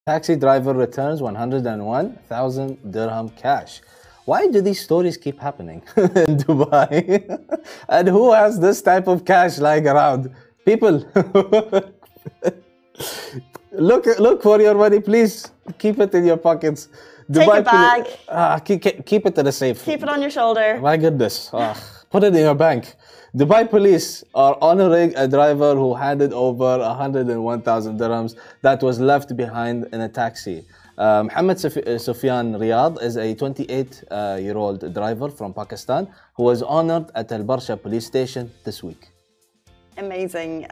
Taxi driver returns 101,000 dirham cash. Why do these stories keep happening in Dubai? And who has this type of cash lying around? People, look for your money, please. Keep it in your pockets. Take a bag. Keep it in a safe. Keep it on your shoulder. My goodness. Put it in your bank. Dubai police are honoring a driver who handed over 101,000 dirhams that was left behind in a taxi. Mohammed Sufyan Riyadh is a 28-year-old driver from Pakistan who was honored at Al Barsha police station this week. Amazing.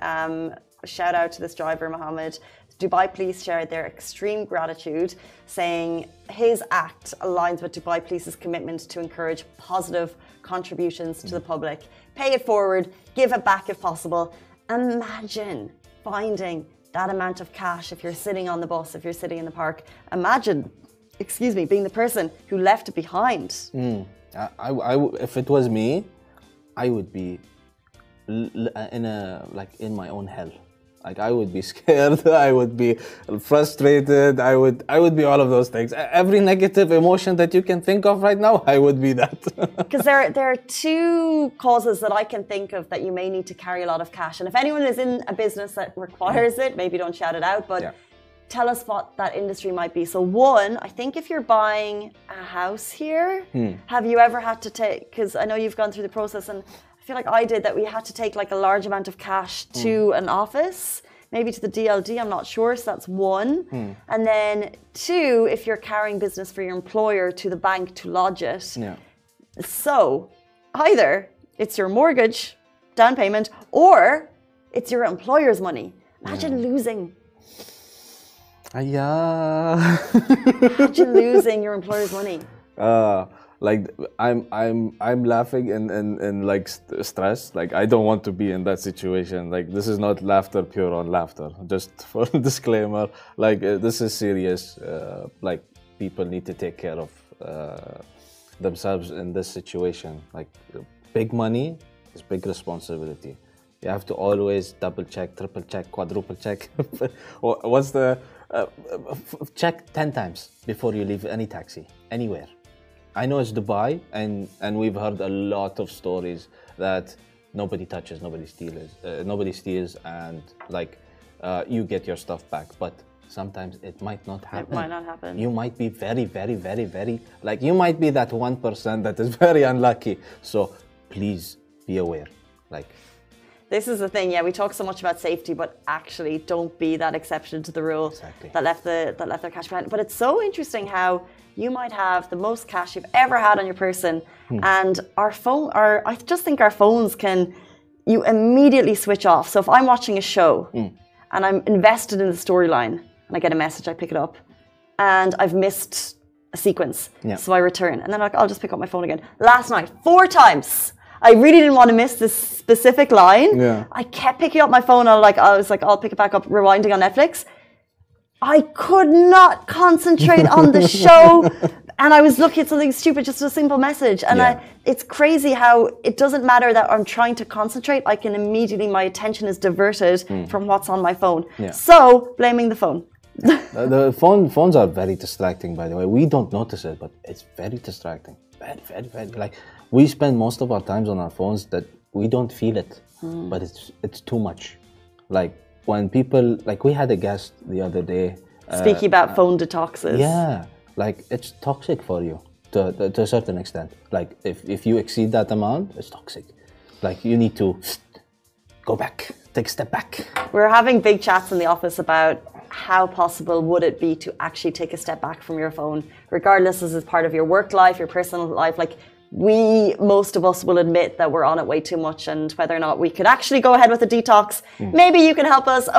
Shout out to this driver, Mohammed. Dubai police shared their extreme gratitude, saying his act aligns with Dubai police's commitment to encourage positive contributions to the public. Pay it forward, give it back if possible. Imagine finding that amount of cash if you're sitting on the bus, if you're sitting in the park. Imagine, being the person who left it behind. If it was me, I would be in my own hell. Like, I would be scared, I would be frustrated, I would be all of those things. Every negative emotion that you can think of right now, I would be that. Because there are two causes that I can think of that you may need to carry a lot of cash. And if anyone is in a business that requires it, maybe don't shout it out, but tell us what that industry might be. So one, I think if you're buying a house here, have you ever had to take, because I know you've gone through the process, and I feel like I did, that we had to take like a large amount of cash to an office, maybe to the DLD, I'm not sure, so that's one. And then two, if you're carrying business for your employer to the bank to lodge it. So either it's your mortgage down payment or it's your employer's money. Imagine losing. Imagine losing your employer's money. Like, I'm laughing in like stress. Like, I don't want to be in that situation. Like, this is not laughter pure on laughter. Just for a disclaimer, like, this is serious. Like, people need to take care of themselves in this situation. Like, big money is big responsibility. You have to always double check, triple check, quadruple check. What's the check 10 times before you leave any taxi anywhere. I know it's Dubai, and we've heard a lot of stories that nobody touches, nobody steals, and like you get your stuff back. But sometimes it might not happen. It might not happen. You might be very, very, very, very, like, you might be that 1% that is very unlucky. So please be aware. Like, this is the thing, yeah, we talk so much about safety, but actually don't be that exception to the rule that left their cash behind. But it's so interesting how you might have the most cash you've ever had on your person, and I just think our phones you immediately switch off. So if I'm watching a show and I'm invested in the storyline and I get a message, I pick it up, and I've missed a sequence, so I return, and then I'll just pick up my phone again. Last night, 4 times. I really didn't want to miss this specific line. I kept picking up my phone. I was like, I'll pick it back up, rewinding on Netflix. I could not concentrate on the show, and I was looking at something stupid, just a simple message. And it's crazy how it doesn't matter that I'm trying to concentrate. I can immediately, my attention is diverted from what's on my phone. So blaming the phone. The phones are very distracting, by the way. We don't notice it, but it's very distracting. Very, very, very. Like, we spend most of our times on our phones that we don't feel it, but it's too much. Like, when people, like, we had a guest the other day. Speaking about phone detoxes. Yeah, like, it's toxic for you to a certain extent. Like, if you exceed that amount, it's toxic. Like, you need to go back, take a step back. We're having big chats in the office about how possible would it be to actually take a step back from your phone, regardless as it's part of your work life, your personal life. Like, most of us will admit that we're on it way too much, and whether or not we could actually go ahead with a detox, maybe you can help us. Okay.